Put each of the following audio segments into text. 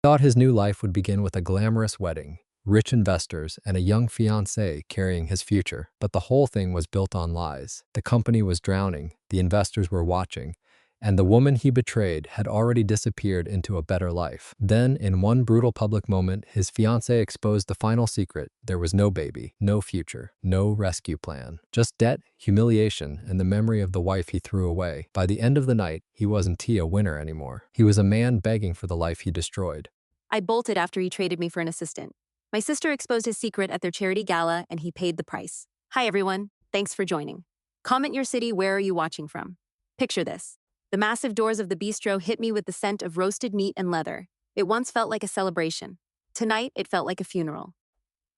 Thought his new life would begin with a glamorous wedding, rich investors, and a young fiancée carrying his future. But the whole thing was built on lies. The company was drowning, the investors were watching, and the woman he betrayed had already disappeared into a better life. Then, in one brutal public moment, his fiancée exposed the final secret. There was no baby, no future, no rescue plan. Just debt, humiliation, and the memory of the wife he threw away. By the end of the night, he wasn't a winner anymore. He was a man begging for the life he destroyed. I bolted after he traded me for an assistant. My sister exposed his secret at their charity gala, and he paid the price. Hi, everyone. Thanks for joining. Comment your city. Where are you watching from? Picture this. The massive doors of the bistro hit me with the scent of roasted meat and leather. It once felt like a celebration. Tonight, it felt like a funeral.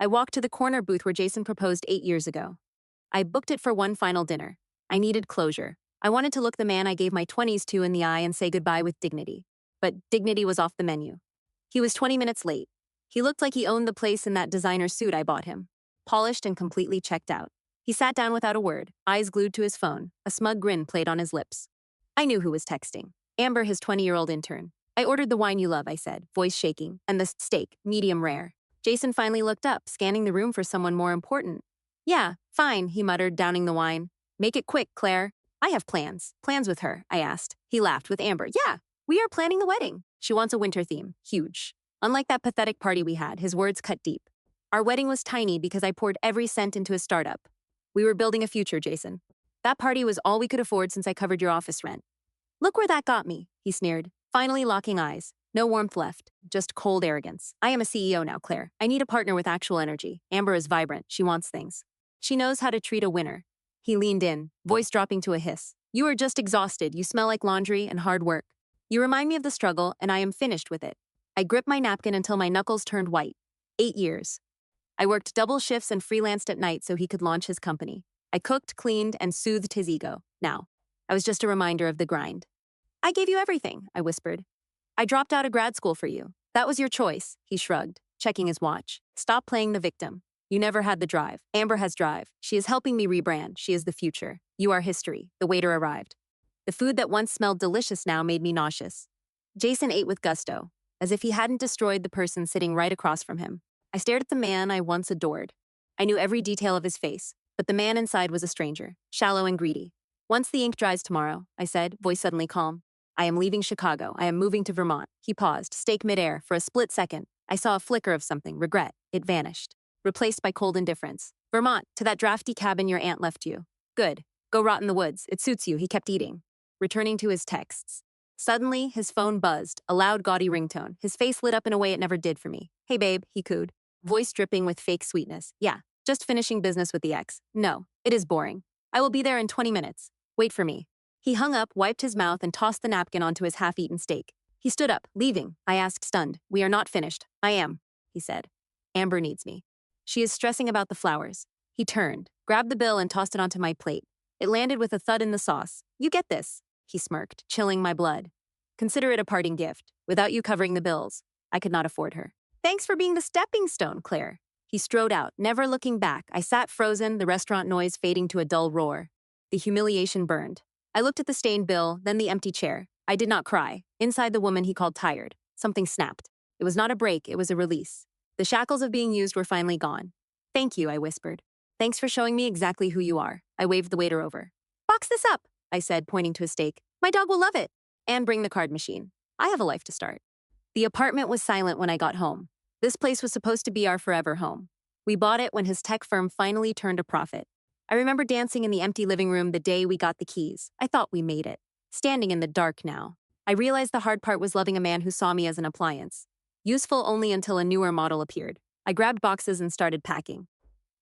I walked to the corner booth where Jason proposed 8 years ago. I booked it for one final dinner. I needed closure. I wanted to look the man I gave my 20s to in the eye and say goodbye with dignity. But dignity was off the menu. He was 20 minutes late. He looked like he owned the place in that designer suit I bought him, polished and completely checked out. He sat down without a word, eyes glued to his phone. A smug grin played on his lips. I knew who was texting. Amber, his 20-year-old intern. I ordered the wine you love, I said, voice shaking, and the steak, medium rare. Jason finally looked up, scanning the room for someone more important. Yeah, fine, he muttered, downing the wine. Make it quick, Claire. I have plans. Plans with her, I asked. He laughed with Amber. Yeah, we are planning the wedding. She wants a winter theme. Huge. Unlike that pathetic party we had, his words cut deep. Our wedding was tiny because I poured every cent into a startup. We were building a future, Jason. That party was all we could afford since I covered your office rent. Look where that got me, he sneered, finally locking eyes. No warmth left, just cold arrogance. I am a CEO now, Claire. I need a partner with actual energy. Amber is vibrant. She wants things. She knows how to treat a winner. He leaned in, voice dropping to a hiss. You are just exhausted. You smell like laundry and hard work. You remind me of the struggle, and I am finished with it. I gripped my napkin until my knuckles turned white. 8 years. I worked double shifts and freelanced at night so he could launch his company. I cooked, cleaned, and soothed his ego. Now, I was just a reminder of the grind. I gave you everything, I whispered. I dropped out of grad school for you. That was your choice, he shrugged, checking his watch. Stop playing the victim. You never had the drive. Amber has drive. She is helping me rebrand. She is the future. You are history. The waiter arrived. The food that once smelled delicious now made me nauseous. Jason ate with gusto, as if he hadn't destroyed the person sitting right across from him. I stared at the man I once adored. I knew every detail of his face, but the man inside was a stranger, shallow and greedy. Once the ink dries tomorrow, I said, voice suddenly calm. I am leaving Chicago. I am moving to Vermont. He paused, stake midair. For a split second, I saw a flicker of something, regret. It vanished, replaced by cold indifference. Vermont, to that drafty cabin your aunt left you. Good. Go rot in the woods. It suits you, he kept eating. Returning to his texts. Suddenly, his phone buzzed, a loud, gaudy ringtone. His face lit up in a way it never did for me. Hey, babe, he cooed, voice dripping with fake sweetness. Yeah, just finishing business with the ex. No, it is boring. I will be there in 20 minutes. Wait for me. He hung up, wiped his mouth, and tossed the napkin onto his half-eaten steak. He stood up, leaving. I asked, stunned. We are not finished. I am, he said. Amber needs me. She is stressing about the flowers. He turned, grabbed the bill, and tossed it onto my plate. It landed with a thud in the sauce. You get this, he smirked, chilling my blood. Consider it a parting gift. Without you covering the bills, I could not afford her. Thanks for being the stepping stone, Claire. He strode out, never looking back. I sat frozen, the restaurant noise fading to a dull roar. The humiliation burned. I looked at the stained bill, then the empty chair. I did not cry. Inside the woman he called tired. Something snapped. It was not a break, it was a release. The shackles of being used were finally gone. Thank you, I whispered. Thanks for showing me exactly who you are. I waved the waiter over. Box this up, I said, pointing to a steak. My dog will love it. And bring the card machine. I have a life to start. The apartment was silent when I got home. This place was supposed to be our forever home. We bought it when his tech firm finally turned a profit. I remember dancing in the empty living room the day we got the keys. I thought we made it. Standing in the dark now. I realized the hard part was loving a man who saw me as an appliance. Useful only until a newer model appeared. I grabbed boxes and started packing.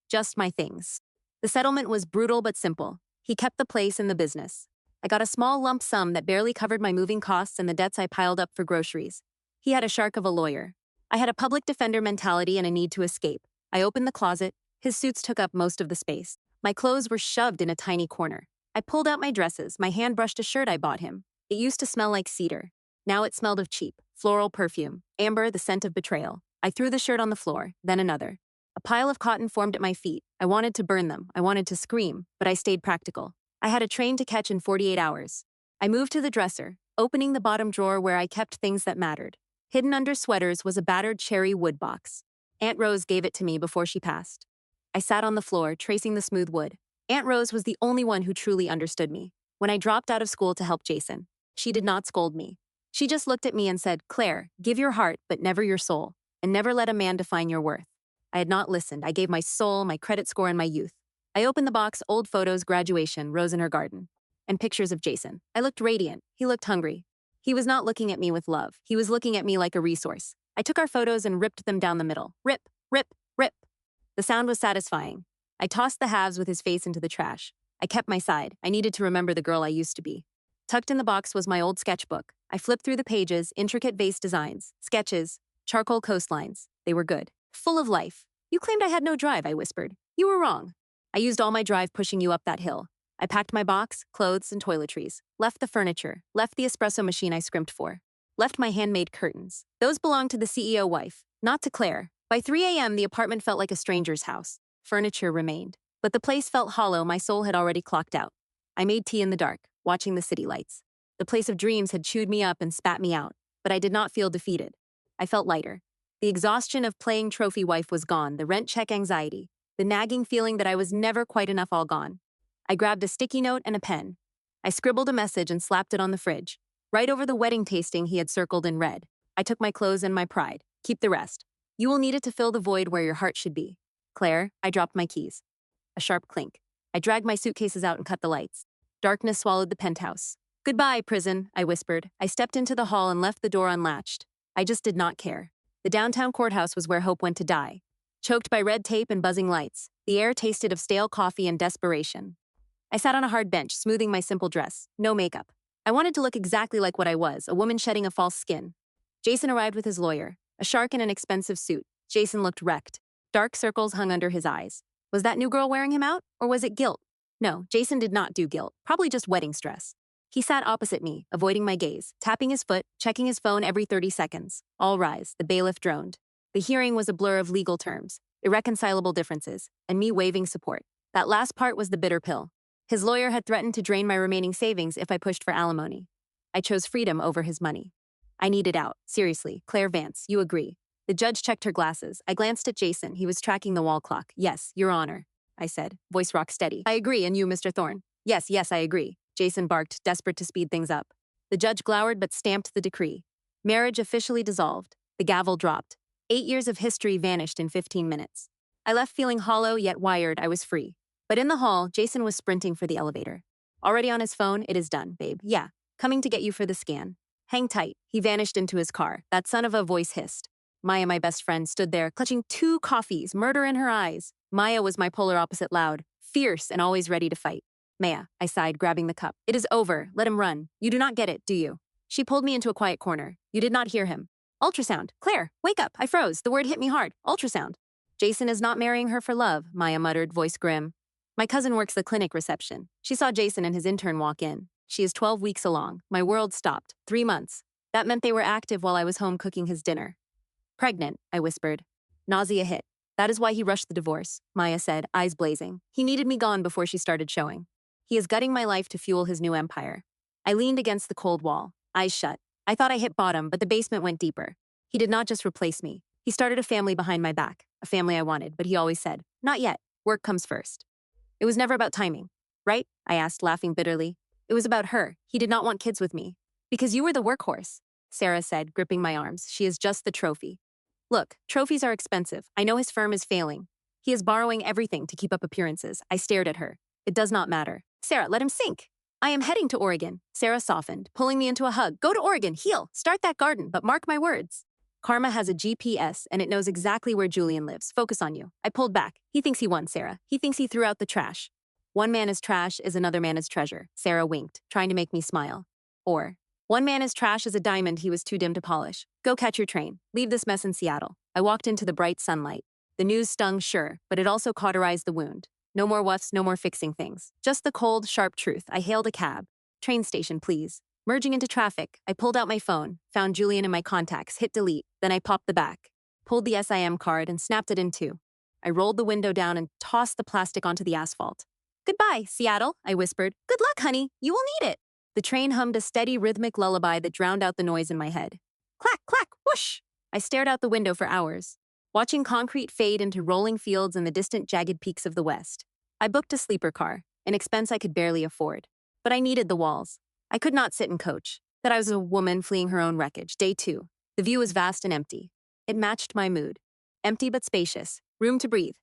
Just my things. The settlement was brutal but simple. He kept the place and the business. I got a small lump sum that barely covered my moving costs and the debts I piled up for groceries. He had a shark of a lawyer. I had a public defender mentality and a need to escape. I opened the closet. His suits took up most of the space. My clothes were shoved in a tiny corner. I pulled out my dresses. My hand brushed a shirt I bought him. It used to smell like cedar. Now it smelled of cheap, floral perfume. Amber, the scent of betrayal. I threw the shirt on the floor, then another. A pile of cotton formed at my feet. I wanted to burn them. I wanted to scream, but I stayed practical. I had a train to catch in 48 hours. I moved to the dresser, opening the bottom drawer where I kept things that mattered. Hidden under sweaters was a battered cherry wood box. Aunt Rose gave it to me before she passed. I sat on the floor, tracing the smooth wood. Aunt Rose was the only one who truly understood me. When I dropped out of school to help Jason, she did not scold me. She just looked at me and said, "Claire, give your heart, but never your soul, and never let a man define your worth." I had not listened. I gave my soul, my credit score, and my youth. I opened the box, old photos, graduation, Rose in her garden, and pictures of Jason. I looked radiant. He looked hungry. He was not looking at me with love. He was looking at me like a resource. I took our photos and ripped them down the middle. Rip, rip, rip. The sound was satisfying. I tossed the halves with his face into the trash. I kept my side. I needed to remember the girl I used to be. Tucked in the box was my old sketchbook. I flipped through the pages, intricate vase designs, sketches, charcoal coastlines. They were good. Full of life. "You claimed I had no drive," I whispered. "You were wrong. I used all my drive pushing you up that hill. I packed my box, clothes, and toiletries, left the furniture, left the espresso machine I scrimped for, left my handmade curtains. Those belonged to the CEO wife, not to Claire. By 3 a.m., the apartment felt like a stranger's house. Furniture remained. But the place felt hollow. My soul had already clocked out. I made tea in the dark, watching the city lights. The place of dreams had chewed me up and spat me out, but I did not feel defeated. I felt lighter. The exhaustion of playing trophy wife was gone, the rent check anxiety, the nagging feeling that I was never quite enough, all gone. I grabbed a sticky note and a pen. I scribbled a message and slapped it on the fridge, right over the wedding tasting he had circled in red. I took my clothes and my pride. Keep the rest. You will need it to fill the void where your heart should be. Claire, I dropped my keys. A sharp clink. I dragged my suitcases out and cut the lights. Darkness swallowed the penthouse. "Goodbye, prison," I whispered. I stepped into the hall and left the door unlatched. I just did not care. The downtown courthouse was where hope went to die. Choked by red tape and buzzing lights, the air tasted of stale coffee and desperation. I sat on a hard bench, smoothing my simple dress. No makeup. I wanted to look exactly like what I was, a woman shedding a false skin. Jason arrived with his lawyer, a shark in an expensive suit. Jason looked wrecked. Dark circles hung under his eyes. Was that new girl wearing him out, or was it guilt? No, Jason did not do guilt, probably just wedding stress. He sat opposite me, avoiding my gaze, tapping his foot, checking his phone every 30 seconds. All rise, the bailiff droned. The hearing was a blur of legal terms, irreconcilable differences, and me waving support. That last part was the bitter pill. His lawyer had threatened to drain my remaining savings if I pushed for alimony. I chose freedom over his money. I needed out. Seriously, Claire Vance, you agree? The judge checked her glasses. I glanced at Jason. He was tracking the wall clock. "Yes, Your Honor," I said, voice rock steady. "I agree, and you, Mr. Thorne?" "Yes, yes, I agree," Jason barked, desperate to speed things up. The judge glowered but stamped the decree. Marriage officially dissolved. The gavel dropped. 8 years of history vanished in 15 minutes. I left feeling hollow yet wired. I was free. But in the hall, Jason was sprinting for the elevator. Already on his phone. "It is done, babe. Yeah, coming to get you for the scan. Hang tight." He vanished into his car. That son of a voice hissed. Maya, my best friend, stood there, clutching 2 coffees, murder in her eyes. Maya was my polar opposite, loud, fierce, and always ready to fight. "Maya," I sighed, grabbing the cup. "It is over. Let him run. You do not get it, do you?" She pulled me into a quiet corner. "You did not hear him." "Ultrasound. Claire, wake up." I froze. The word hit me hard. Ultrasound. "Jason is not marrying her for love," Maya muttered, voice grim. "My cousin works the clinic reception. She saw Jason and his intern walk in. She is 12 weeks along. My world stopped. 3 months. That meant they were active while I was home cooking his dinner." "Pregnant," I whispered. Nausea hit. "That is why he rushed the divorce," Maya said, eyes blazing. "He needed me gone before she started showing. He is gutting my life to fuel his new empire." I leaned against the cold wall, eyes shut. I thought I hit bottom, but the basement went deeper. He did not just replace me. He started a family behind my back, a family I wanted, but he always said, "Not yet. Work comes first." It was never about timing, right? I asked, laughing bitterly. It was about her. He did not want kids with me. "Because you were the workhorse," Sarah said, gripping my arms. "She is just the trophy." "Look, trophies are expensive. I know his firm is failing. He is borrowing everything to keep up appearances." I stared at her. "It does not matter." "Sarah, let him sink." "I am heading to Oregon." Sarah softened, pulling me into a hug. "Go to Oregon, heal, start that garden, but mark my words. Karma has a GPS, and it knows exactly where Julian lives. Focus on you." I pulled back. "He thinks he won, Sarah. He thinks he threw out the trash." "One man is trash is another man is treasure." Sarah winked, trying to make me smile. Or, "One man is trash is a diamond he was too dim to polish. Go catch your train. Leave this mess in Seattle." I walked into the bright sunlight. The news stung, sure, but it also cauterized the wound. No more whuffs, no more fixing things. Just the cold, sharp truth. I hailed a cab. "Train station, please." Merging into traffic, I pulled out my phone, found Julian in my contacts, hit delete, then I popped the back, pulled the SIM card and snapped it in two. I rolled the window down and tossed the plastic onto the asphalt. "Goodbye, Seattle," I whispered. "Good luck, honey. You will need it." The train hummed a steady, rhythmic lullaby that drowned out the noise in my head. Clack, clack, Whoosh! I stared out the window for hours, watching concrete fade into rolling fields and the distant jagged peaks of the west. I booked a sleeper car, an expense I could barely afford. But I needed the walls. I could not sit and coach. That I was a woman fleeing her own wreckage. Day 2. The view was vast and empty. It matched my mood. Empty but spacious. Room to breathe.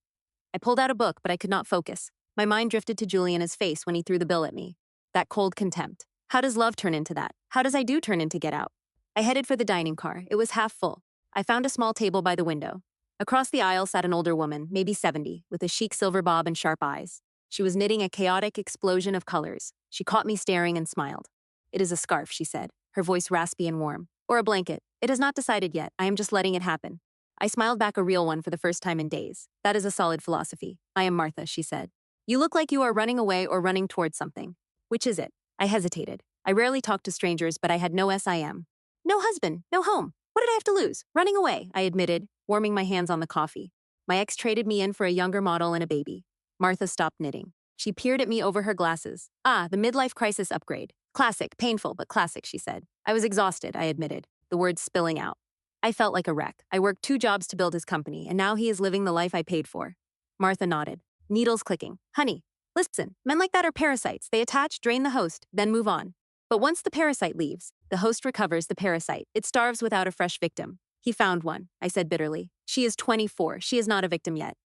I pulled out a book, but I could not focus. My mind drifted to Juliana's face when he threw the bill at me. That cold contempt. How does love turn into that? How does I do turn into Get Out? I headed for the dining car. It was half full. I found a small table by the window. Across the aisle sat an older woman, maybe 70, with a chic silver bob and sharp eyes. She was knitting a chaotic explosion of colors. She caught me staring and smiled. "It is a scarf," she said, her voice raspy and warm. "Or a blanket. It is not decided yet. I am just letting it happen." I smiled back, a real one for the first time in days. "That is a solid philosophy." "I am Martha," she said. "You look like you are running away or running towards something. Which is it?" I hesitated. I rarely talked to strangers, but I had no SIM. "No husband, no home. What did I have to lose? Running away," I admitted, warming my hands on the coffee. My ex traded me in for a younger model and a baby. Martha stopped knitting. She peered at me over her glasses. "Ah, the midlife crisis upgrade. Classic, painful, but classic," she said. I was exhausted, I admitted, the words spilling out. I felt like a wreck. I worked 2 jobs to build his company, and now he is living the life I paid for. Martha nodded, needles clicking. "Honey, listen, men like that are parasites. They attach, drain the host, then move on. But once the parasite leaves, the host recovers the parasite. It starves without a fresh victim." "He found one," I said bitterly. "She is 24. She is not a victim yet."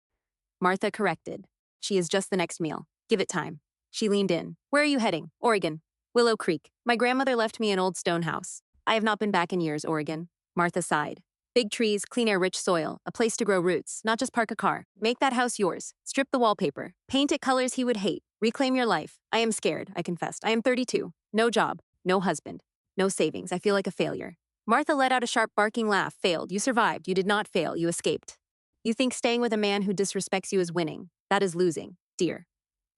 Martha corrected. "She is just the next meal. Give it time." She leaned in. "Where are you heading?" "Oregon. Willow Creek. My grandmother left me an old stone house. I have not been back in years, Oregon." Martha sighed. "Big trees, clean air, rich soil, a place to grow roots, not just park a car. Make that house yours. Strip the wallpaper. Paint it colors he would hate. Reclaim your life." "I am scared," I confessed. "I am 32. No job. No husband. No savings. I feel like a failure." Martha let out a sharp barking laugh. "Failed. You survived. You did not fail. You escaped. You think staying with a man who disrespects you is winning. That is losing, dear.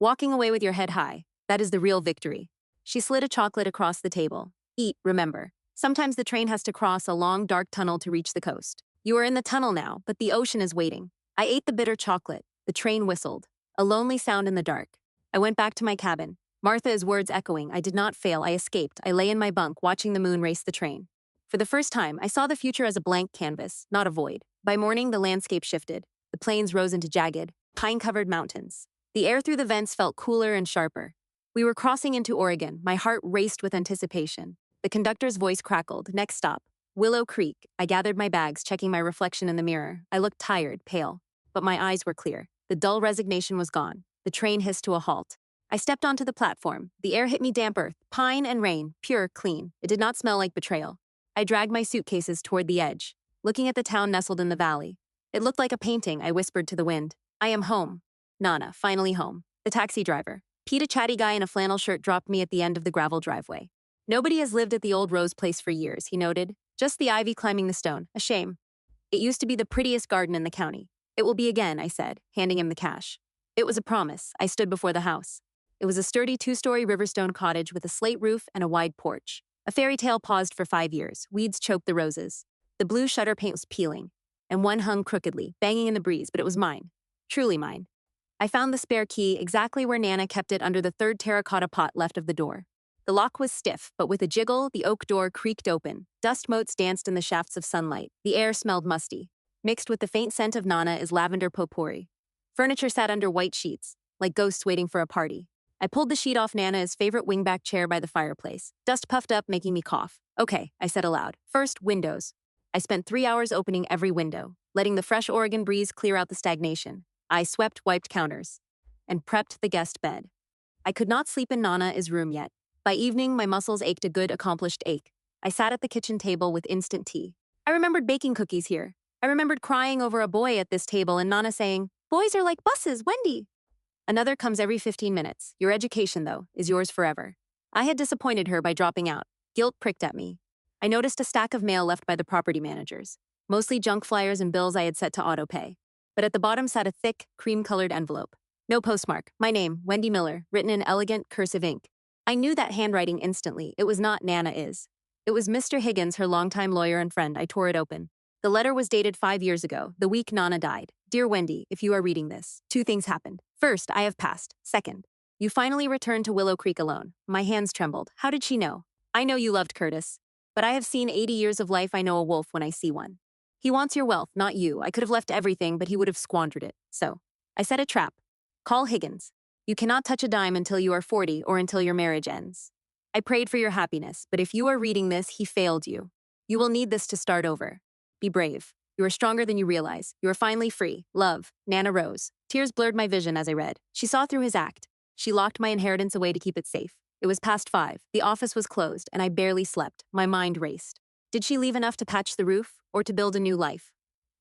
Walking away with your head high. That is the real victory." She slid a chocolate across the table. "Eat, remember. Sometimes the train has to cross a long, dark tunnel to reach the coast. You are in the tunnel now, but the ocean is waiting." I ate the bitter chocolate. The train whistled. A lonely sound in the dark. I went back to my cabin. Martha's words echoing. I did not fail. I escaped. I lay in my bunk, watching the moon race the train. For the first time, I saw the future as a blank canvas, not a void. By morning, the landscape shifted. The plains rose into jagged, pine-covered mountains. The air through the vents felt cooler and sharper. We were crossing into Oregon. My heart raced with anticipation. The conductor's voice crackled. "Next stop, Willow Creek." I gathered my bags, checking my reflection in the mirror. I looked tired, pale, but my eyes were clear. The dull resignation was gone. The train hissed to a halt. I stepped onto the platform. The air hit me damp earth, pine and rain, pure, clean. It did not smell like betrayal. I dragged my suitcases toward the edge, looking at the town nestled in the valley. It looked like a painting, I whispered to the wind. "I am home." Nana, finally home. The taxi driver, Pete, a chatty guy in a flannel shirt, dropped me at the end of the gravel driveway. "Nobody has lived at the old Rose place for years," he noted. "Just the ivy climbing the stone. A shame. It used to be the prettiest garden in the county." "It will be again," I said, handing him the cash. It was a promise. I stood before the house. It was a sturdy 2-story Riverstone cottage with a slate roof and a wide porch. A fairy tale paused for 5 years. Weeds choked the roses. The blue shutter paint was peeling, and one hung crookedly, banging in the breeze, but it was mine. Truly mine. I found the spare key exactly where Nana kept it, under the 3rd terracotta pot left of the door. The lock was stiff, but with a jiggle, the oak door creaked open. Dust motes danced in the shafts of sunlight. The air smelled musty. Mixed with the faint scent of Nana is lavender potpourri. Furniture sat under white sheets, like ghosts waiting for a party. I pulled the sheet off Nana's favorite wingback chair by the fireplace. Dust puffed up, making me cough. "Okay," I said aloud. "First, windows." I spent 3 hours opening every window, letting the fresh Oregon breeze clear out the stagnation. I swept, wiped counters, and prepped the guest bed. I could not sleep in Nana's room yet. By evening, my muscles ached a good, accomplished ache. I sat at the kitchen table with instant tea. I remembered baking cookies here. I remembered crying over a boy at this table and Nana saying, "Boys are like buses, Wendy." Another comes every 15 minutes. Your education, though, is yours forever. I had disappointed her by dropping out. Guilt pricked at me. I noticed a stack of mail left by the property managers, mostly junk flyers and bills I had set to autopay. But at the bottom sat a thick, cream-colored envelope. No postmark. My name, Wendy Miller, written in elegant, cursive ink. I knew that handwriting instantly. It was not Nana is. It was Mr. Higgins, her longtime lawyer and friend. I tore it open. The letter was dated 5 years ago, the week Nana died. "Dear Wendy, if you are reading this, 2 things happened. First, I have passed. Second, you finally returned to Willow Creek alone." My hands trembled. How did she know? "I know you loved Curtis. But I have seen 80 years of life. I know a wolf when I see one. He wants your wealth, not you. I could have left everything, but he would have squandered it. So, I set a trap. Call Higgins. You cannot touch a dime until you are 40 or until your marriage ends. I prayed for your happiness, but if you are reading this, he failed you. You will need this to start over. Be brave. You are stronger than you realize. You are finally free. Love, Nana Rose. Tears blurred my vision as I read. She saw through his act. She locked my inheritance away to keep it safe. It was past 5. The office was closed, and I barely slept. My mind raced. Did she leave enough to patch the roof, or to build a new life?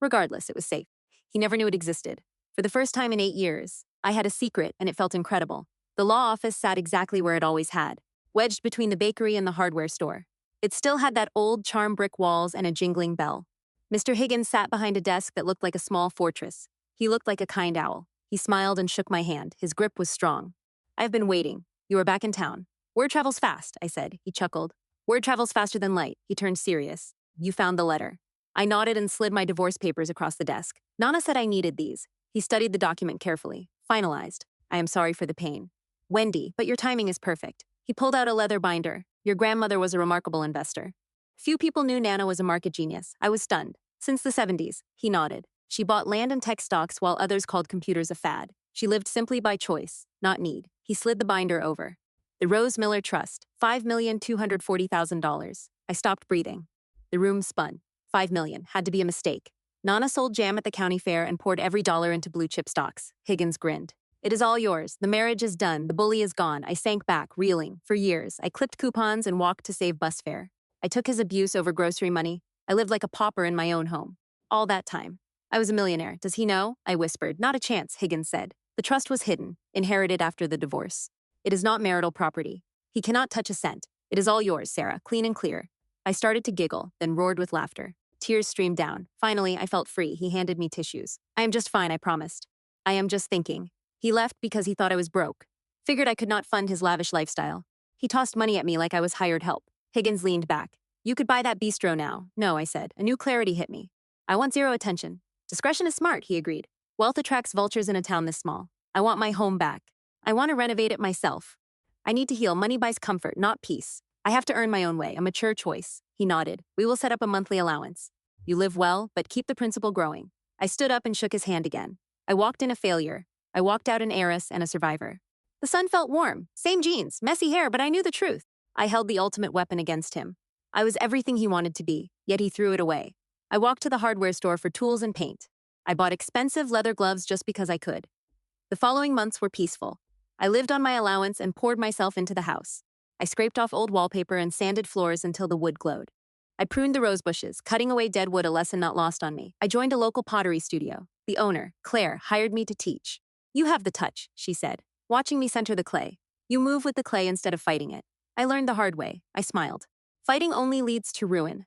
Regardless, it was safe. He never knew it existed. For the first time in 8 years, I had a secret, and it felt incredible. The law office sat exactly where it always had, wedged between the bakery and the hardware store. It still had that old charm brick walls and a jingling bell. Mr. Higgins sat behind a desk that looked like a small fortress. He looked like a kind owl. He smiled and shook my hand. His grip was strong. I've been waiting. You are back in town. Word travels fast, I said. He chuckled. Word travels faster than light. He turned serious. You found the letter. I nodded and slid my divorce papers across the desk. Nana said I needed these. He studied the document carefully. Finalized. I am sorry for the pain. Wendy, but your timing is perfect. He pulled out a leather binder. Your grandmother was a remarkable investor. Few people knew Nana was a market genius. I was stunned. Since the 70s, he nodded. She bought land and tech stocks while others called computers a fad. She lived simply by choice, not need. He slid the binder over. The Rose Miller Trust, $5,240,000. I stopped breathing. The room spun. 5 million. Had to be a mistake. Nana sold jam at the county fair and poured every dollar into blue chip stocks. Higgins grinned. It is all yours. The marriage is done. The bully is gone. I sank back, reeling. For years, I clipped coupons and walked to save bus fare. I took his abuse over grocery money. I lived like a pauper in my own home. All that time. I was a millionaire. Does he know? I whispered. Not a chance, Higgins said. The trust was hidden, inherited after the divorce. It is not marital property. He cannot touch a cent. It is all yours, Sarah, clean and clear. I started to giggle, then roared with laughter. Tears streamed down. Finally, I felt free. He handed me tissues. I am just fine, I promised. I am just thinking. He left because he thought I was broke. Figured I could not fund his lavish lifestyle. He tossed money at me like I was hired help. Higgins leaned back. You could buy that bistro now. No, I said. A new clarity hit me. I want zero attention. Discretion is smart, he agreed. Wealth attracts vultures in a town this small. I want my home back. I want to renovate it myself. I need to heal. Money buys comfort, not peace. I have to earn my own way, a mature choice. He nodded. We will set up a monthly allowance. You live well, but keep the principal growing. I stood up and shook his hand again. I walked in a failure. I walked out an heiress and a survivor. The sun felt warm. Same jeans, messy hair, but I knew the truth. I held the ultimate weapon against him. I was everything he wanted to be, yet he threw it away. I walked to the hardware store for tools and paint. I bought expensive leather gloves just because I could. The following months were peaceful. I lived on my allowance and poured myself into the house. I scraped off old wallpaper and sanded floors until the wood glowed. I pruned the rose bushes, cutting away dead wood, a lesson not lost on me. I joined a local pottery studio. The owner, Claire, hired me to teach. You have the touch, she said, watching me center the clay. You move with the clay instead of fighting it. I learned the hard way. I smiled. Fighting only leads to ruin.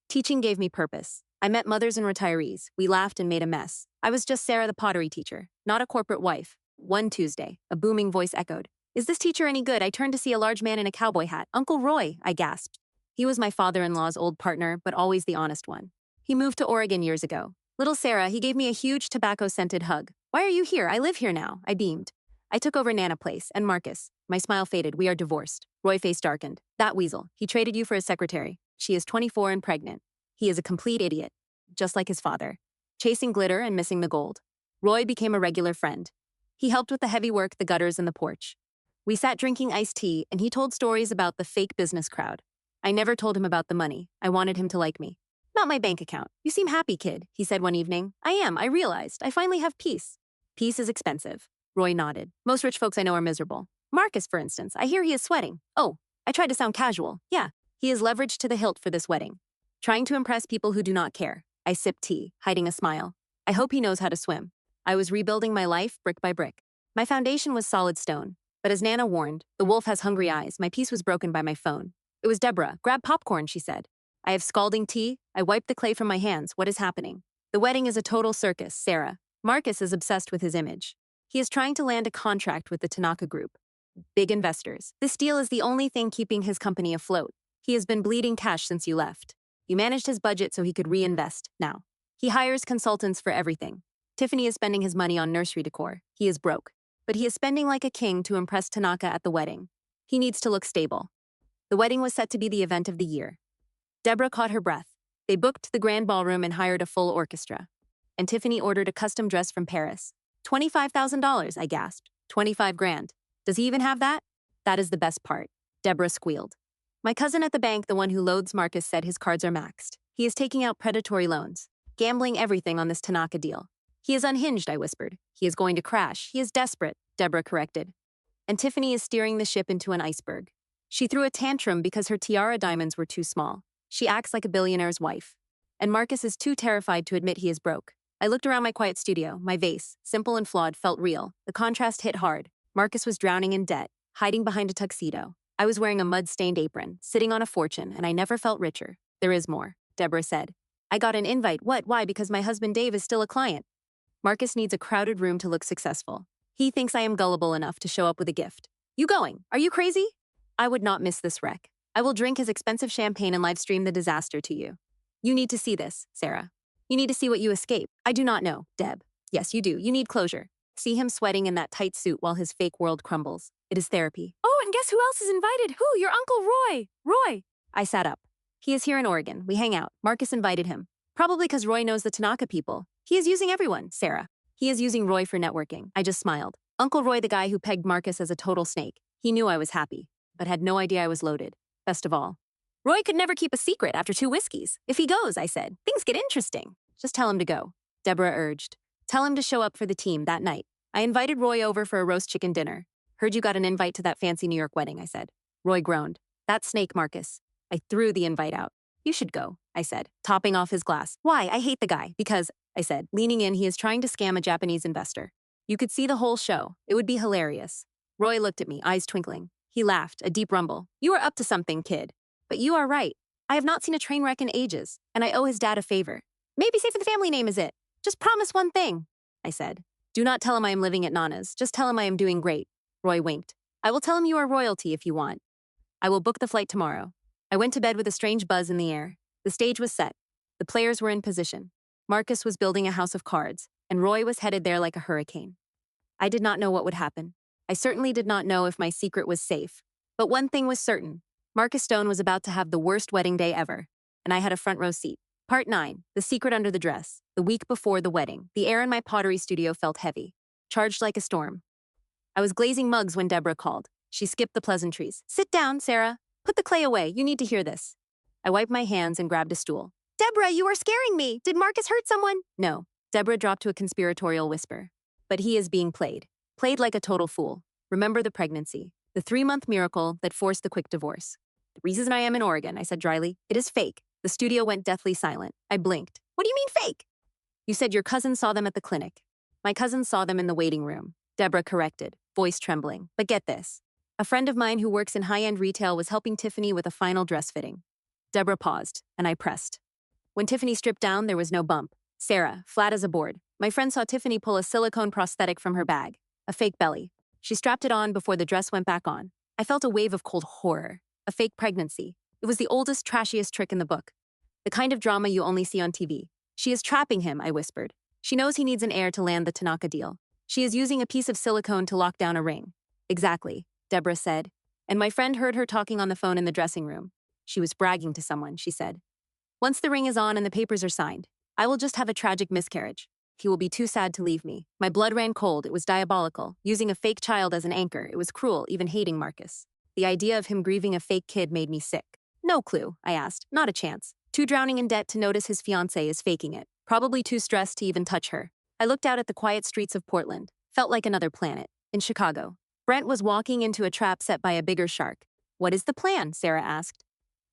Teaching gave me purpose. I met mothers and retirees. We laughed and made a mess. I was just Sarah the pottery teacher, not a corporate wife. One Tuesday, a booming voice echoed. Is this teacher any good? I turned to see a large man in a cowboy hat. Uncle Roy, I gasped. He was my father-in-law's old partner, but always the honest one. He moved to Oregon years ago. Little Sarah, he gave me a huge tobacco-scented hug. Why are you here? I live here now. I beamed. I took over Nana Place, and Marcus. My smile faded. We are divorced. Roy face darkened. That weasel. He traded you for his secretary. She is 24 and pregnant. He is a complete idiot. Just like his father. Chasing glitter and missing the gold. Roy became a regular friend. He helped with the heavy work, the gutters, and the porch. We sat drinking iced tea, and he told stories about the fake business crowd. I never told him about the money. I wanted him to like me. Not my bank account. You seem happy, kid, he said one evening. I am. I realized. I finally have peace. Peace is expensive. Roy nodded. Most rich folks I know are miserable. Marcus, for instance, I hear he is sweating. Oh, I tried to sound casual. Yeah, he is leveraged to the hilt for this wedding. Trying to impress people who do not care. I sipped tea, hiding a smile. I hope he knows how to swim. I was rebuilding my life brick by brick. My foundation was solid stone. But as Nana warned, the wolf has hungry eyes. My peace was broken by my phone. It was Deborah. Grab popcorn, she said. I have scalding tea. I wiped the clay from my hands. What is happening? The wedding is a total circus, Sarah. Marcus is obsessed with his image. He is trying to land a contract with the Tanaka Group. Big investors. This deal is the only thing keeping his company afloat. He has been bleeding cash since you left. You managed his budget so he could reinvest, now. He hires consultants for everything. Tiffany is spending his money on nursery decor. He is broke. But he is spending like a king to impress Tanaka at the wedding. He needs to look stable. The wedding was set to be the event of the year. Deborah caught her breath. They booked the grand ballroom and hired a full orchestra. And Tiffany ordered a custom dress from Paris. $25,000, I gasped. 25 grand. Does he even have that? That is the best part. Deborah squealed. My cousin at the bank, the one who loathes Marcus, said his cards are maxed. He is taking out predatory loans, gambling everything on this Tanaka deal. He is unhinged, I whispered. He is going to crash. He is desperate, Deborah corrected. And Tiffany is steering the ship into an iceberg. She threw a tantrum because her tiara diamonds were too small. She acts like a billionaire's wife. And Marcus is too terrified to admit he is broke. I looked around my quiet studio. My vase, simple and flawed, felt real. The contrast hit hard. Marcus was drowning in debt, hiding behind a tuxedo. I was wearing a mud-stained apron, sitting on a fortune, and I never felt richer. There is more, Deborah said. I got an invite. What? Why? Because my husband Dave is still a client. Marcus needs a crowded room to look successful. He thinks I am gullible enough to show up with a gift. You going? Are you crazy? I would not miss this wreck. I will drink his expensive champagne and live stream the disaster to you. You need to see this, Sarah. You need to see what you escape. I do not know, Deb. Yes, you do. You need closure. See him sweating in that tight suit while his fake world crumbles. It is therapy. Oh, and guess who else is invited? Who? Your Uncle Roy. Roy. I sat up. He is here in Oregon. We hang out. Marcus invited him. Probably because Roy knows the Tanaka people. He is using everyone, Sarah. He is using Roy for networking. I just smiled. Uncle Roy, the guy who pegged Marcus as a total snake. He knew I was happy, but had no idea I was loaded. Best of all, Roy could never keep a secret after 2 whiskeys. If he goes, I said, things get interesting. Just tell him to go. Deborah urged. Tell him to show up for the team that night. I invited Roy over for a roast chicken dinner. Heard you got an invite to that fancy New York wedding, I said. Roy groaned. That snake, Marcus. I threw the invite out. You should go, I said, topping off his glass. Why? I hate the guy. Because, I said, leaning in, he is trying to scam a Japanese investor. You could see the whole show. It would be hilarious. Roy looked at me, eyes twinkling. He laughed, a deep rumble. You are up to something, kid. But you are right. I have not seen a train wreck in ages, and I owe his dad a favor. Maybe say for the family name is it. Just promise one thing, I said. Do not tell him I am living at Nana's. Just tell him I am doing great. Roy winked. I will tell him you are royalty if you want. I will book the flight tomorrow. I went to bed with a strange buzz in the air. The stage was set. The players were in position. Marcus was building a house of cards, and Roy was headed there like a hurricane. I did not know what would happen. I certainly did not know if my secret was safe. But one thing was certain. Marcus Stone was about to have the worst wedding day ever, and I had a front row seat. Part 9, The Secret Under the Dress. The week before the wedding, the air in my pottery studio felt heavy, charged like a storm. I was glazing mugs when Deborah called. She skipped the pleasantries. Sit down, Sarah. Put the clay away. You need to hear this. I wiped my hands and grabbed a stool. Deborah, you are scaring me. Did Marcus hurt someone? No. Deborah dropped to a conspiratorial whisper. But he is being played. Played like a total fool. Remember the pregnancy. The 3-month miracle that forced the quick divorce. The reason I am in Oregon, I said dryly. It is fake. The studio went deathly silent. I blinked. What do you mean fake? You said your cousin saw them at the clinic. My cousin saw them in the waiting room. Deborah corrected, voice trembling. But get this. A friend of mine who works in high-end retail was helping Tiffany with a final dress fitting. Deborah paused, and I pressed. When Tiffany stripped down, there was no bump. Sarah, flat as a board. My friend saw Tiffany pull a silicone prosthetic from her bag. A fake belly. She strapped it on before the dress went back on. I felt a wave of cold horror. A fake pregnancy. It was the oldest, trashiest trick in the book. The kind of drama you only see on TV. She is trapping him, I whispered. She knows he needs an heir to land the Tanaka deal. She is using a piece of silicone to lock down a ring. Exactly, Deborah said. And my friend heard her talking on the phone in the dressing room. She was bragging to someone, she said. Once the ring is on and the papers are signed, I will just have a tragic miscarriage. He will be too sad to leave me. My blood ran cold. It was diabolical. Using a fake child as an anchor, it was cruel, even hating Marcus. The idea of him grieving a fake kid made me sick. No clue, I asked. Not a chance. Too drowning in debt to notice his fiancée is faking it. Probably too stressed to even touch her. I looked out at the quiet streets of Portland. Felt like another planet. In Chicago. Brent was walking into a trap set by a bigger shark. What is the plan? Sarah asked.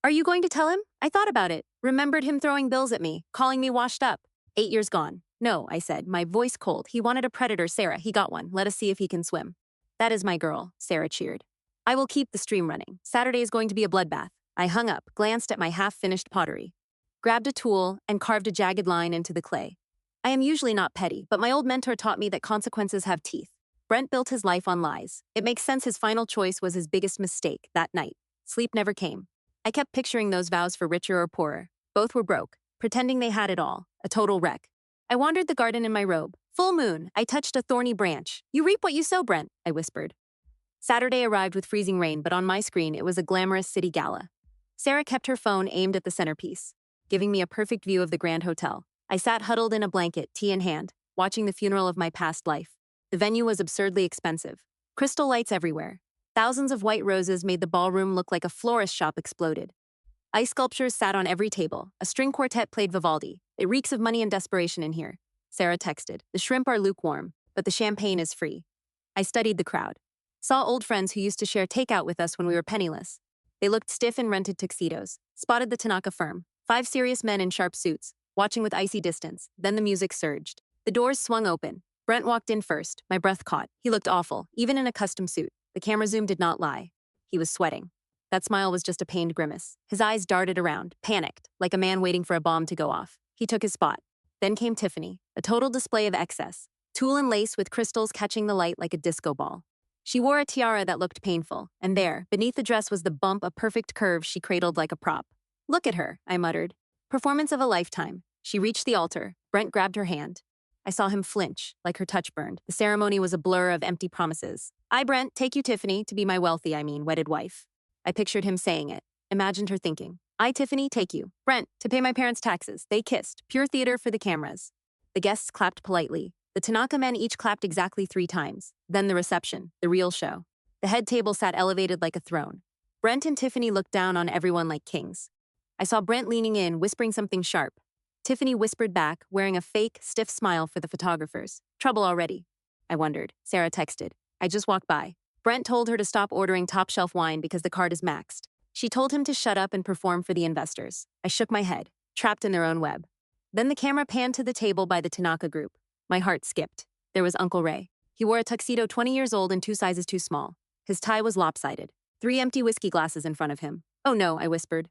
Are you going to tell him? I thought about it. Remembered him throwing bills at me, calling me washed up. 8 years gone. No, I said, my voice cold. He wanted a predator, Sarah. He got one. Let us see if he can swim. That is my girl, Sarah cheered. I will keep the stream running. Saturday is going to be a bloodbath. I hung up, glanced at my half-finished pottery, grabbed a tool, and carved a jagged line into the clay. I am usually not petty, but my old mentor taught me that consequences have teeth. Brent built his life on lies. It makes sense his final choice was his biggest mistake that night. Sleep never came. I kept picturing those vows for richer or poorer. Both were broke, pretending they had it all, a total wreck. I wandered the garden in my robe. Full moon, I touched a thorny branch. You reap what you sow, Brent, I whispered. Saturday arrived with freezing rain, but on my screen it was a glamorous city gala. Sarah kept her phone aimed at the centerpiece, giving me a perfect view of the Grand Hotel. I sat huddled in a blanket, tea in hand, watching the funeral of my past life. The venue was absurdly expensive. Crystal lights everywhere. Thousands of white roses made the ballroom look like a florist shop exploded. Ice sculptures sat on every table. A string quartet played Vivaldi. It reeks of money and desperation in here. Sarah texted. The shrimp are lukewarm, but the champagne is free. I studied the crowd. Saw old friends who used to share takeout with us when we were penniless. They looked stiff in rented tuxedos. Spotted the Tanaka firm. 5 serious men in sharp suits, watching with icy distance. Then the music surged. The doors swung open. Brent walked in first. My breath caught. He looked awful, even in a custom suit. The camera zoom did not lie. He was sweating. That smile was just a pained grimace. His eyes darted around, panicked, like a man waiting for a bomb to go off. He took his spot. Then came Tiffany, a total display of excess. Tulle and lace with crystals catching the light like a disco ball. She wore a tiara that looked painful, and there, beneath the dress was the bump, a perfect curve she cradled like a prop. Look at her, I muttered. Performance of a lifetime. She reached the altar. Brent grabbed her hand. I saw him flinch, like her touch burned. The ceremony was a blur of empty promises. I, Brent, take you, Tiffany, to be my wedded wife. I pictured him saying it, imagined her thinking. I, Tiffany, take you. Brent, to pay my parents' taxes. They kissed. Pure theater for the cameras. The guests clapped politely. The Tanaka men each clapped exactly 3 times. Then the reception, the real show. The head table sat elevated like a throne. Brent and Tiffany looked down on everyone like kings. I saw Brent leaning in, whispering something sharp. Tiffany whispered back, wearing a fake, stiff smile for the photographers. Trouble already. I wondered. Sarah texted. I just walked by. Brent told her to stop ordering top-shelf wine because the card is maxed. She told him to shut up and perform for the investors. I shook my head, trapped in their own web. Then the camera panned to the table by the Tanaka group. My heart skipped. There was Uncle Ray. He wore a tuxedo 20 years old and 2 sizes too small. His tie was lopsided. 3 empty whiskey glasses in front of him. Oh no, I whispered.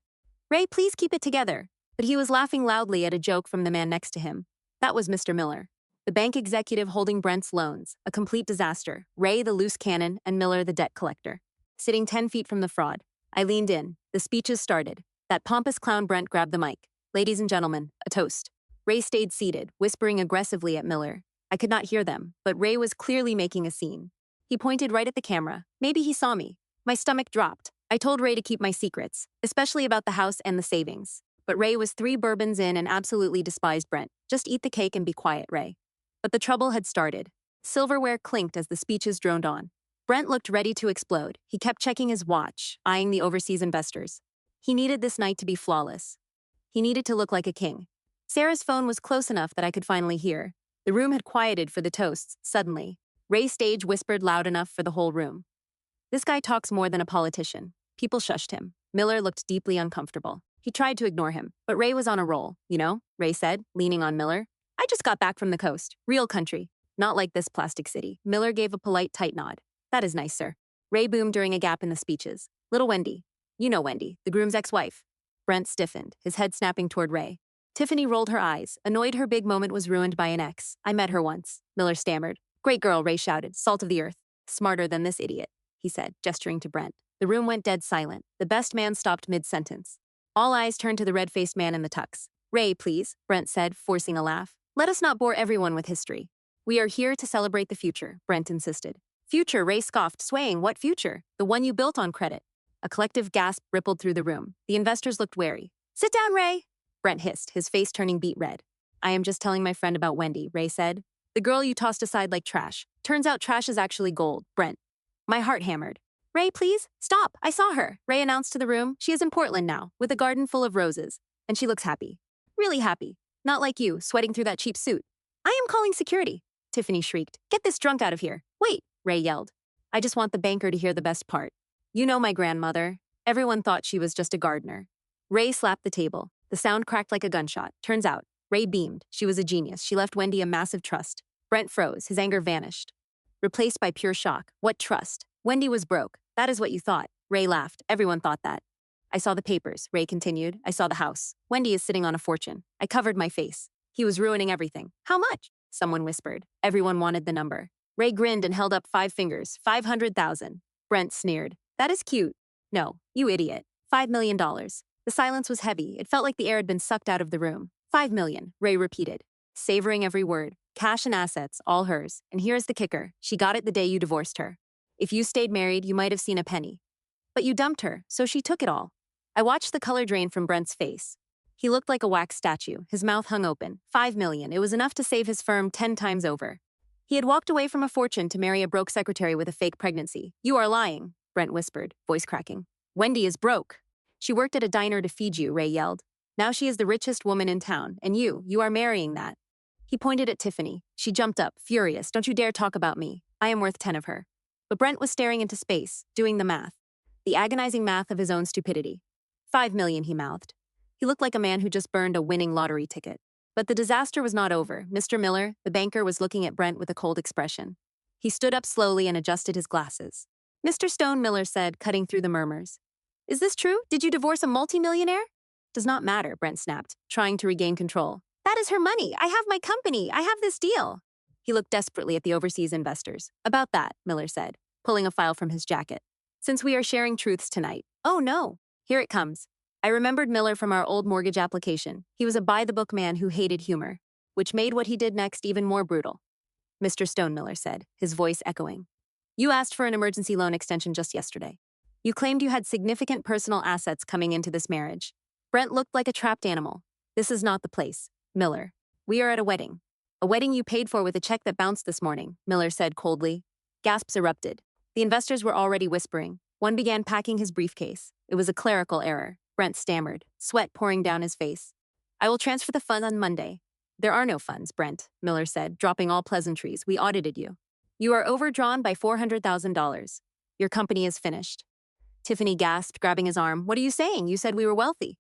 Ray, please keep it together. But he was laughing loudly at a joke from the man next to him. That was Mr. Miller, the bank executive holding Brent's loans, a complete disaster. Ray, the loose cannon, and Miller, the debt collector. Sitting 10 feet from the fraud. I leaned in. The speeches started. That pompous clown Brent grabbed the mic. Ladies and gentlemen, a toast. Ray stayed seated, whispering aggressively at Miller. I could not hear them, but Ray was clearly making a scene. He pointed right at the camera. Maybe he saw me. My stomach dropped. I told Ray to keep my secrets, especially about the house and the savings. But Ray was 3 bourbons in and absolutely despised Brent. Just eat the cake and be quiet, Ray. But the trouble had started. Silverware clinked as the speeches droned on. Brent looked ready to explode. He kept checking his watch, eyeing the overseas investors. He needed this night to be flawless. He needed to look like a king. Sarah's phone was close enough that I could finally hear. The room had quieted for the toasts, suddenly. Ray Stage whispered loud enough for the whole room. This guy talks more than a politician. People shushed him. Miller looked deeply uncomfortable. He tried to ignore him, but Ray was on a roll, you know, Ray said, leaning on Miller. I just got back from the coast. Real country. Not like this plastic city. Miller gave a polite tight nod. That is nice, sir. Ray boomed during a gap in the speeches. Little Wendy. You know Wendy, the groom's ex-wife. Brent stiffened, his head snapping toward Ray. Tiffany rolled her eyes, annoyed her big moment was ruined by an ex. I met her once. Miller stammered. Great girl, Ray shouted. Salt of the earth. Smarter than this idiot, he said, gesturing to Brent. The room went dead silent. The best man stopped mid-sentence. All eyes turned to the red-faced man in the tux. Ray, please, Brent said, forcing a laugh. Let us not bore everyone with history. We are here to celebrate the future, Brent insisted. Future, Ray scoffed, swaying. What future? The one you built on credit. A collective gasp rippled through the room. The investors looked wary. Sit down, Ray, Brent hissed, his face turning beet red. I am just telling my friend about Wendy, Ray said. The girl you tossed aside like trash. Turns out trash is actually gold, Brent. My heart hammered. Ray, please, stop. I saw her, Ray announced to the room. She is in Portland now, with a garden full of roses. And she looks happy. Really happy. Not like you, sweating through that cheap suit. I am calling security, Tiffany shrieked. Get this drunk out of here. Wait, Ray yelled. I just want the banker to hear the best part. You know my grandmother. Everyone thought she was just a gardener. Ray slapped the table. The sound cracked like a gunshot. Turns out, Ray beamed. She was a genius. She left Wendy a massive trust. Brent froze. His anger vanished. Replaced by pure shock. What trust? Wendy was broke. That is what you thought. Ray laughed. Everyone thought that. I saw the papers, Ray continued. I saw the house. Wendy is sitting on a fortune. I covered my face. He was ruining everything. How much? Someone whispered. Everyone wanted the number. Ray grinned and held up 5 fingers. 500,000. Brent sneered. That is cute. No, you idiot. $5 million. The silence was heavy. It felt like the air had been sucked out of the room. 5 million, Ray repeated, savoring every word. Cash and assets, all hers. And here's the kicker. She got it the day you divorced her. If you stayed married, you might have seen a penny. But you dumped her, so she took it all. I watched the color drain from Brent's face. He looked like a wax statue, his mouth hung open. 5 million, it was enough to save his firm 10 times over. He had walked away from a fortune to marry a broke secretary with a fake pregnancy. You are lying, Brent whispered, voice cracking. Wendy is broke. She worked at a diner to feed you, Ray yelled. Now she is the richest woman in town, and you are marrying that. He pointed at Tiffany. She jumped up, furious. Don't you dare talk about me. I am worth 10 of her. But Brent was staring into space, doing the math. The agonizing math of his own stupidity. 5 million, he mouthed. He looked like a man who just burned a winning lottery ticket. But the disaster was not over. Mr. Miller, the banker, was looking at Brent with a cold expression. He stood up slowly and adjusted his glasses. Mr. Stone, Miller said, cutting through the murmurs. Is this true? Did you divorce a multimillionaire? Does not matter, Brent snapped, trying to regain control. That is her money. I have my company. I have this deal. He looked desperately at the overseas investors. About that, Miller said, pulling a file from his jacket. Since we are sharing truths tonight. Oh no. Here it comes. I remembered Miller from our old mortgage application. He was a by-the-book man who hated humor, which made what he did next even more brutal. Mr. Stone, Miller said, his voice echoing. You asked for an emergency loan extension just yesterday. You claimed you had significant personal assets coming into this marriage. Brent looked like a trapped animal. This is not the place. Miller. We are at a wedding. A wedding you paid for with a check that bounced this morning, Miller said coldly. Gasps erupted. The investors were already whispering. One began packing his briefcase. It was a clerical error. Brent stammered, sweat pouring down his face. I will transfer the funds on Monday. There are no funds, Brent, Miller said, dropping all pleasantries. We audited you. You are overdrawn by $400,000. Your company is finished. Tiffany gasped, grabbing his arm. What are you saying? You said we were wealthy.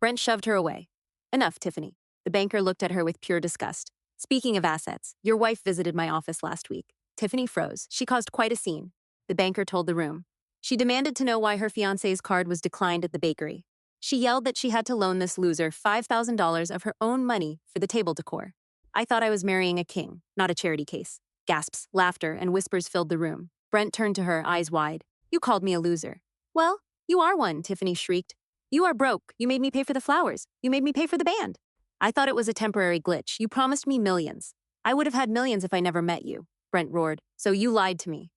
Brent shoved her away. Enough, Tiffany. The banker looked at her with pure disgust. Speaking of assets, your wife visited my office last week. Tiffany froze. She caused quite a scene. The banker told the room. She demanded to know why her fiancé's card was declined at the bakery. She yelled that she had to loan this loser $5,000 of her own money for the table decor. I thought I was marrying a king, not a charity case. Gasps, laughter, and whispers filled the room. Brent turned to her, eyes wide. You called me a loser. Well, you are one, Tiffany shrieked. You are broke. You made me pay for the flowers. You made me pay for the band. I thought it was a temporary glitch. You promised me millions. I would have had millions if I never met you, Brent roared. So you lied to me.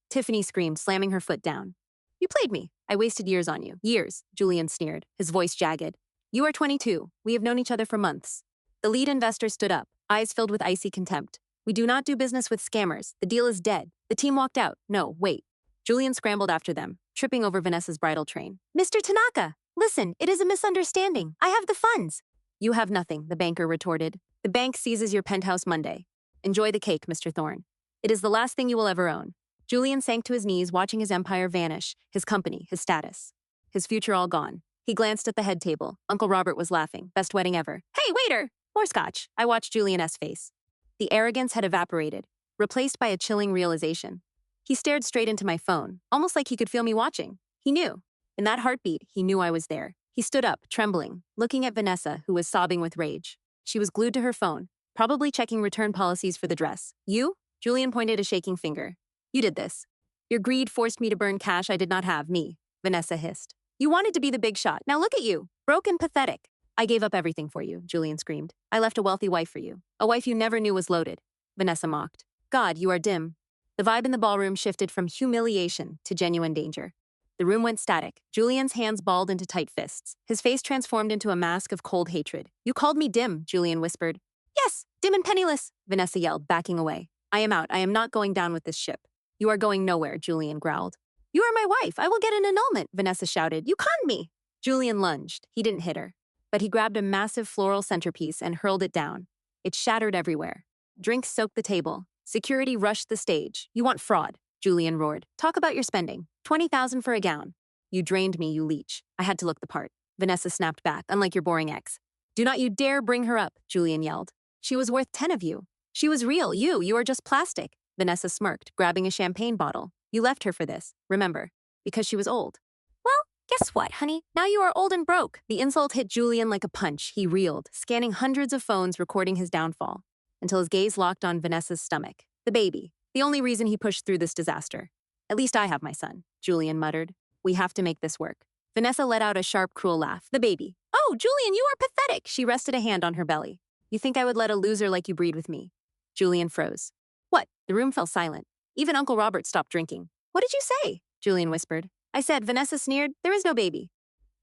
Tiffany screamed, slamming her foot down. You played me. I wasted years on you. Years, Julian sneered, his voice jagged. You are 22. We have known each other for months. The lead investor stood up, eyes filled with icy contempt. We do not do business with scammers. The deal is dead. The team walked out. No, wait. Julian scrambled after them, tripping over Vanessa's bridal train. Mr. Tanaka, listen, it is a misunderstanding. I have the funds. You have nothing, the banker retorted. The bank seizes your penthouse Monday. Enjoy the cake, Mr. Thorne. It is the last thing you will ever own. Julian sank to his knees, watching his empire vanish, his company, his status. His future all gone. He glanced at the head table. Uncle Robert was laughing. Best wedding ever. Hey, waiter! More scotch. I watched Julian S. face. The arrogance had evaporated, replaced by a chilling realization. He stared straight into my phone, almost like he could feel me watching. He knew. In that heartbeat, he knew I was there. He stood up, trembling, looking at Vanessa, who was sobbing with rage. She was glued to her phone, probably checking return policies for the dress. You? Julian pointed a shaking finger. You did this. Your greed forced me to burn cash I did not have, me, Vanessa hissed. You wanted to be the big shot. Now look at you, broke and pathetic. I gave up everything for you, Julian screamed. I left a wealthy wife for you, a wife you never knew was loaded. Vanessa mocked. God, you are dim. The vibe in the ballroom shifted from humiliation to genuine danger. The room went static. Julian's hands balled into tight fists. His face transformed into a mask of cold hatred. You called me dim, Julian whispered. Yes, dim and penniless, Vanessa yelled, backing away. I am out. I am not going down with this ship. You are going nowhere, Julian growled. You are my wife. I will get an annulment, Vanessa shouted. You conned me. Julian lunged. He didn't hit her. But he grabbed a massive floral centerpiece and hurled it down. It shattered everywhere. Drinks soaked the table. Security rushed the stage. You want fraud, Julian roared. Talk about your spending. $20,000 for a gown. You drained me, you leech. I had to look the part. Vanessa snapped back, unlike your boring ex. Do not you dare bring her up, Julian yelled. She was worth 10 of you. She was real. You are just plastic. Vanessa smirked, grabbing a champagne bottle. You left her for this, remember, because she was old. Well, guess what, honey? Now you are old and broke. The insult hit Julian like a punch. He reeled, scanning hundreds of phones recording his downfall, until his gaze locked on Vanessa's stomach. The baby. The only reason he pushed through this disaster. At least I have my son, Julian muttered. We have to make this work. Vanessa let out a sharp, cruel laugh. The baby. Oh, Julian, you are pathetic. She rested a hand on her belly. You think I would let a loser like you breed with me? Julian froze. What? The room fell silent. Even Uncle Robert stopped drinking. What did you say? Julian whispered. I said, Vanessa sneered, there is no baby.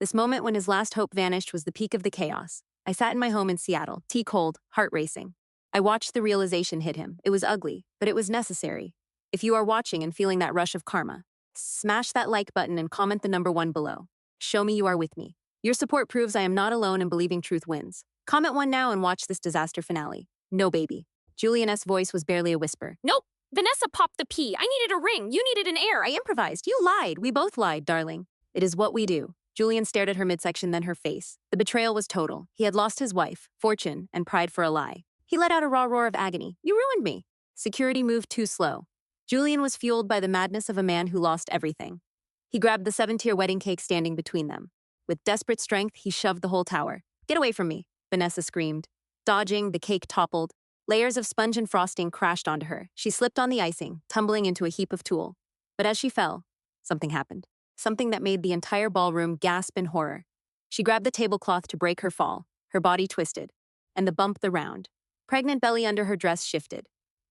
This moment when his last hope vanished was the peak of the chaos. I sat in my home in Seattle, tea cold, heart racing. I watched the realization hit him. It was ugly, but it was necessary. If you are watching and feeling that rush of karma, smash that like button and comment the number 1 below. Show me you are with me. Your support proves I am not alone and believing truth wins. Comment 1 now and watch this disaster finale. No baby. Julian S.'s voice was barely a whisper. Nope. Vanessa popped the pea. I needed a ring. You needed an heir. I improvised. You lied. We both lied, darling. It is what we do. Julian stared at her midsection, then her face. The betrayal was total. He had lost his wife, fortune, and pride for a lie. He let out a raw roar of agony. You ruined me. Security moved too slow. Julian was fueled by the madness of a man who lost everything. He grabbed the 7-tier wedding cake standing between them. With desperate strength, he shoved the whole tower. Get away from me, Vanessa screamed. Dodging, the cake toppled. Layers of sponge and frosting crashed onto her. She slipped on the icing, tumbling into a heap of tulle. But as she fell, something happened. Something that made the entire ballroom gasp in horror. She grabbed the tablecloth to break her fall. Her body twisted. And the bump the round. Pregnant belly under her dress shifted.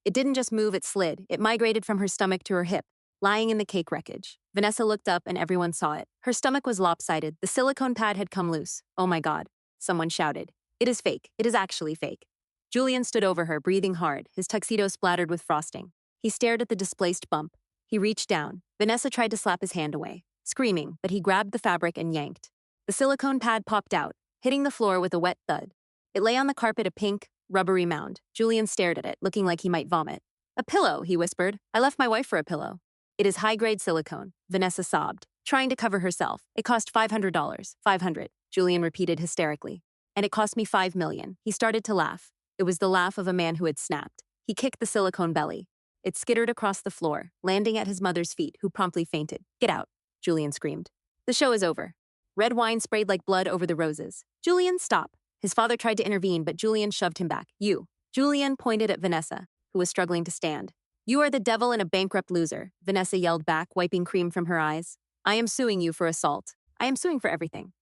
It didn't just move, it slid. It migrated from her stomach to her hip, lying in the cake wreckage. Vanessa looked up and everyone saw it. Her stomach was lopsided. The silicone pad had come loose. Oh my God. Someone shouted. It is fake. It is actually fake. Julian stood over her, breathing hard, his tuxedo splattered with frosting. He stared at the displaced bump. He reached down. Vanessa tried to slap his hand away, screaming, but he grabbed the fabric and yanked. The silicone pad popped out, hitting the floor with a wet thud. It lay on the carpet, a pink, rubbery mound. Julian stared at it, looking like he might vomit. A pillow, he whispered. I left my wife for a pillow. It is high-grade silicone, Vanessa sobbed, trying to cover herself. It cost $500. 500, Julian repeated hysterically. And it cost me $5 million. He started to laugh. It was the laugh of a man who had snapped. He kicked the silicone belly. It skittered across the floor, landing at his mother's feet, who promptly fainted. Get out, Julian screamed. The show is over. Red wine sprayed like blood over the roses. Julian, stop. His father tried to intervene, but Julian shoved him back. You. Julian pointed at Vanessa, who was struggling to stand. You are the devil and a bankrupt loser, Vanessa yelled back, wiping cream from her eyes. I am suing you for assault. I am suing for everything.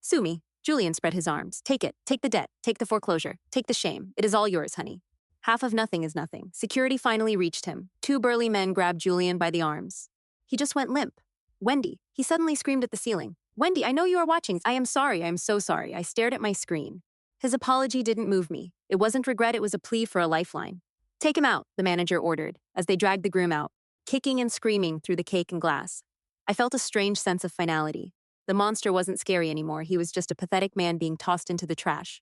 Sue me. Julian spread his arms. Take it. Take the debt. Take the foreclosure. Take the shame. It is all yours, honey. Half of nothing is nothing. Security finally reached him. 2 burly men grabbed Julian by the arms. He just went limp. Wendy. He suddenly screamed at the ceiling. Wendy, I know you are watching. I am sorry. I am so sorry. I stared at my screen. His apology didn't move me. It wasn't regret. It was a plea for a lifeline. Take him out, the manager ordered, as they dragged the groom out, kicking and screaming through the cake and glass. I felt a strange sense of finality. The monster wasn't scary anymore. He was just a pathetic man being tossed into the trash.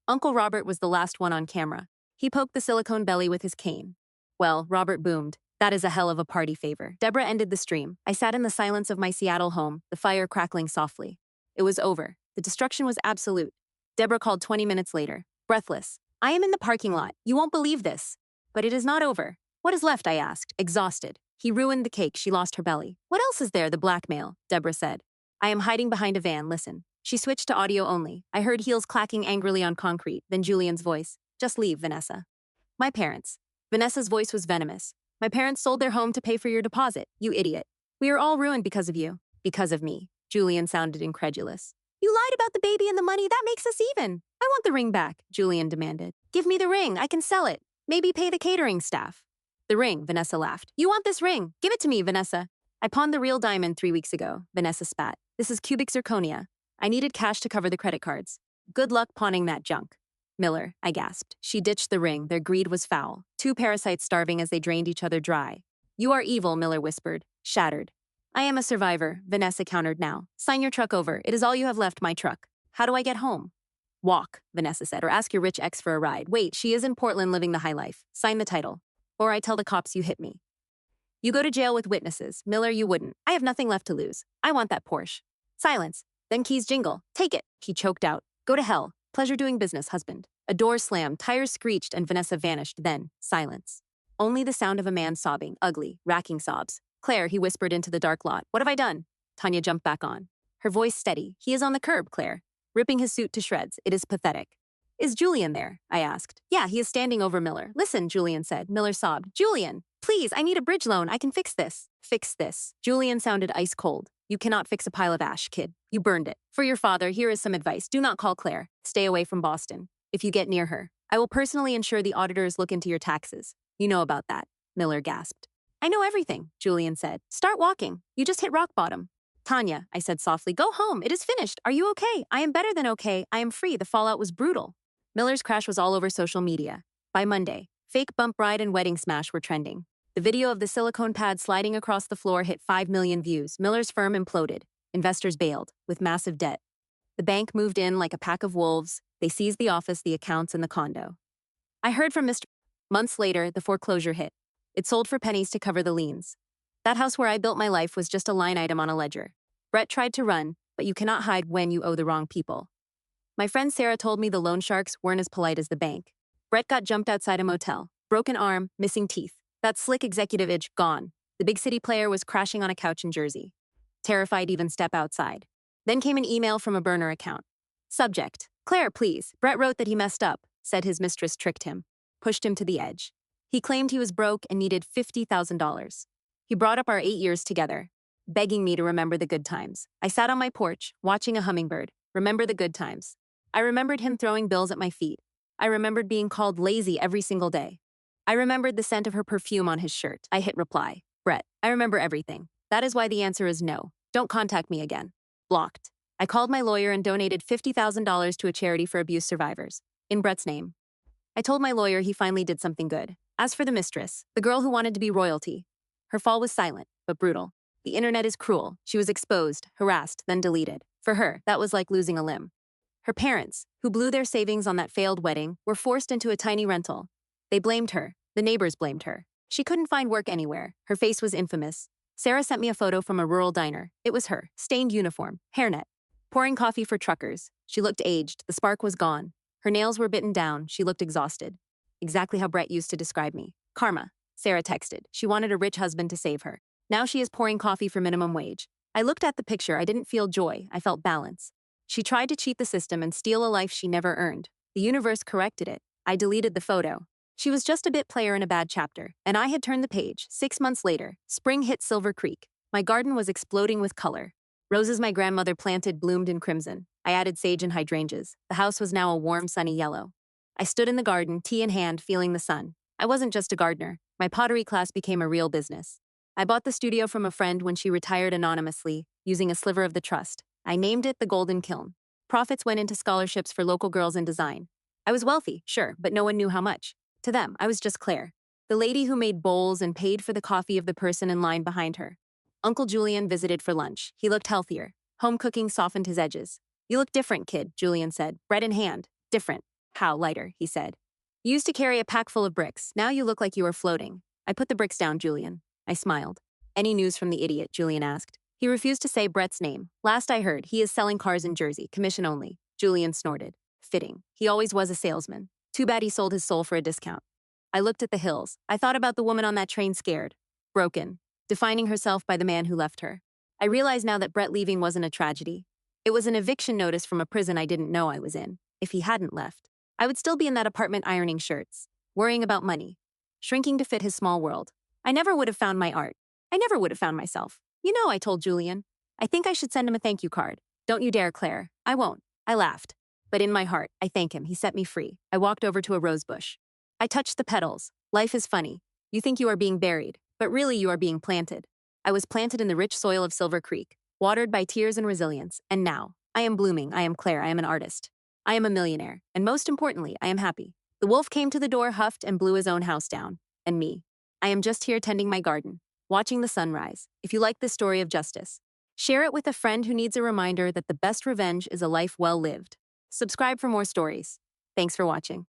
Uncle Robert was the last one on camera. He poked the silicone belly with his cane. Well, Robert boomed. That is a hell of a party favor. Deborah ended the stream. I sat in the silence of my Seattle home, the fire crackling softly. It was over. The destruction was absolute. Deborah called 20 minutes later, breathless. I am in the parking lot. You won't believe this. But it is not over. What is left, I asked, exhausted. He ruined the cake. She lost her belly. What else is there? The blackmail, Deborah said. I am hiding behind a van. Listen. She switched to audio only. I heard heels clacking angrily on concrete, then Julian's voice. Just leave, Vanessa. My parents. Vanessa's voice was venomous. My parents sold their home to pay for your deposit, you idiot. We are all ruined because of you. Because of me. Julian sounded incredulous. You lied about the baby and the money. That makes us even. I want the ring back, Julian demanded. Give me the ring. I can sell it. Maybe pay the catering staff. The ring, Vanessa laughed. You want this ring? Give it to me, Vanessa. I pawned the real diamond 3 weeks ago, Vanessa spat. This is cubic zirconia. I needed cash to cover the credit cards. Good luck pawning that junk. Miller, I gasped. She ditched the ring. Their greed was foul. 2 parasites starving as they drained each other dry. You are evil, Miller whispered, shattered. I am a survivor, Vanessa countered now. Sign your truck over. It is all you have left, my truck. How do I get home? Walk, Vanessa said, or ask your rich ex for a ride. Wait, she is in Portland living the high life. Sign the title. Or I tell the cops you hit me. You go to jail with witnesses. Miller, you wouldn't. I have nothing left to lose. I want that Porsche. Silence. Then keys jingle. Take it, he choked out. Go to hell. Pleasure doing business, husband. A door slammed, tires screeched, and Vanessa vanished. Then, silence. Only the sound of a man sobbing, ugly, racking sobs. Claire, he whispered into the dark lot. What have I done? Tanya jumped back on. Her voice steady. He is on the curb, Claire. Ripping his suit to shreds. It is pathetic. Is Julian there? I asked. Yeah, he is standing over Miller. Listen, Julian said. Miller sobbed. Julian, please, I need a bridge loan. I can fix this. Fix this. Julian sounded ice cold. You cannot fix a pile of ash, kid. You burned it. For your father, here is some advice. Do not call Claire. Stay away from Boston. If you get near her, I will personally ensure the auditors look into your taxes. You know about that. Miller gasped. I know everything, Julian said. Start walking. You just hit rock bottom. Tanya, I said softly, go home. It is finished. Are you okay? I am better than okay. I am free. The fallout was brutal. Miller's crash was all over social media. By Monday, fake bump ride and wedding smash were trending. The video of the silicone pad sliding across the floor hit 5 million views. Miller's firm imploded. Investors bailed, with massive debt. The bank moved in like a pack of wolves. They seized the office, the accounts, and the condo. I heard from Mr. Months later, the foreclosure hit. It sold for pennies to cover the liens. That house where I built my life was just a line item on a ledger. Brett tried to run, but you cannot hide when you owe the wrong people. My friend Sarah told me the loan sharks weren't as polite as the bank. Brett got jumped outside a motel. Broken arm, missing teeth. That slick executive edge gone. The big city player was crashing on a couch in Jersey. Terrified to even step outside. Then came an email from a burner account. Subject: Claire, please. Brett wrote that he messed up, said his mistress tricked him. Pushed him to the edge. He claimed he was broke and needed $50,000. He brought up our 8 years together, begging me to remember the good times. I sat on my porch, watching a hummingbird. Remember the good times. I remembered him throwing bills at my feet. I remembered being called lazy every single day. I remembered the scent of her perfume on his shirt. I hit reply. Brett, I remember everything. That is why the answer is no. Don't contact me again. Blocked. I called my lawyer and donated $50,000 to a charity for abuse survivors. In Brett's name. I told my lawyer he finally did something good. As for the mistress, the girl who wanted to be royalty, her fall was silent, but brutal. The internet is cruel. She was exposed, harassed, then deleted. For her, that was like losing a limb. Her parents, who blew their savings on that failed wedding, were forced into a tiny rental. They blamed her. The neighbors blamed her. She couldn't find work anywhere. Her face was infamous. Sarah sent me a photo from a rural diner. It was her, stained uniform, hairnet, pouring coffee for truckers. She looked aged. The spark was gone. Her nails were bitten down. She looked exhausted. Exactly how Brett used to describe me. Karma, Sarah texted. She wanted a rich husband to save her. Now she is pouring coffee for minimum wage. I looked at the picture. I didn't feel joy. I felt balance. She tried to cheat the system and steal a life she never earned. The universe corrected it. I deleted the photo. She was just a bit player in a bad chapter, and I had turned the page. 6 months later, spring hit Silver Creek. My garden was exploding with color. Roses my grandmother planted bloomed in crimson. I added sage and hydrangeas. The house was now a warm, sunny yellow. I stood in the garden, tea in hand, feeling the sun. I wasn't just a gardener. My pottery class became a real business. I bought the studio from a friend when she retired anonymously, using a sliver of the trust. I named it the Golden Kiln. Profits went into scholarships for local girls in design. I was wealthy, sure, but no one knew how much. To them, I was just Claire, the lady who made bowls and paid for the coffee of the person in line behind her. Uncle Julian visited for lunch. He looked healthier. Home cooking softened his edges. You look different, kid, Julian said, bread in hand. Different. How lighter, he said. You used to carry a pack full of bricks. Now you look like you are floating. I put the bricks down, Julian. I smiled. Any news from the idiot, Julian asked. He refused to say Brett's name. Last I heard, he is selling cars in Jersey, commission only. Julian snorted. Fitting. He always was a salesman. Too bad he sold his soul for a discount. I looked at the hills. I thought about the woman on that train scared, broken, defining herself by the man who left her. I realize now that Brett leaving wasn't a tragedy. It was an eviction notice from a prison I didn't know I was in. If he hadn't left, I would still be in that apartment ironing shirts, worrying about money, shrinking to fit his small world. I never would have found my art. I never would have found myself. You know, I told Julian. I think I should send him a thank you card. Don't you dare, Claire. I won't. I laughed. But in my heart, I thank him. He set me free. I walked over to a rose bush. I touched the petals. Life is funny. You think you are being buried, but really you are being planted. I was planted in the rich soil of Silver Creek, watered by tears and resilience, and now, I am blooming, I am Claire, I am an artist. I am a millionaire, and most importantly, I am happy. The wolf came to the door, huffed, and blew his own house down. And me. I am just here tending my garden, watching the sunrise. If you like this story of justice, share it with a friend who needs a reminder that the best revenge is a life well lived. Subscribe for more stories. Thanks for watching.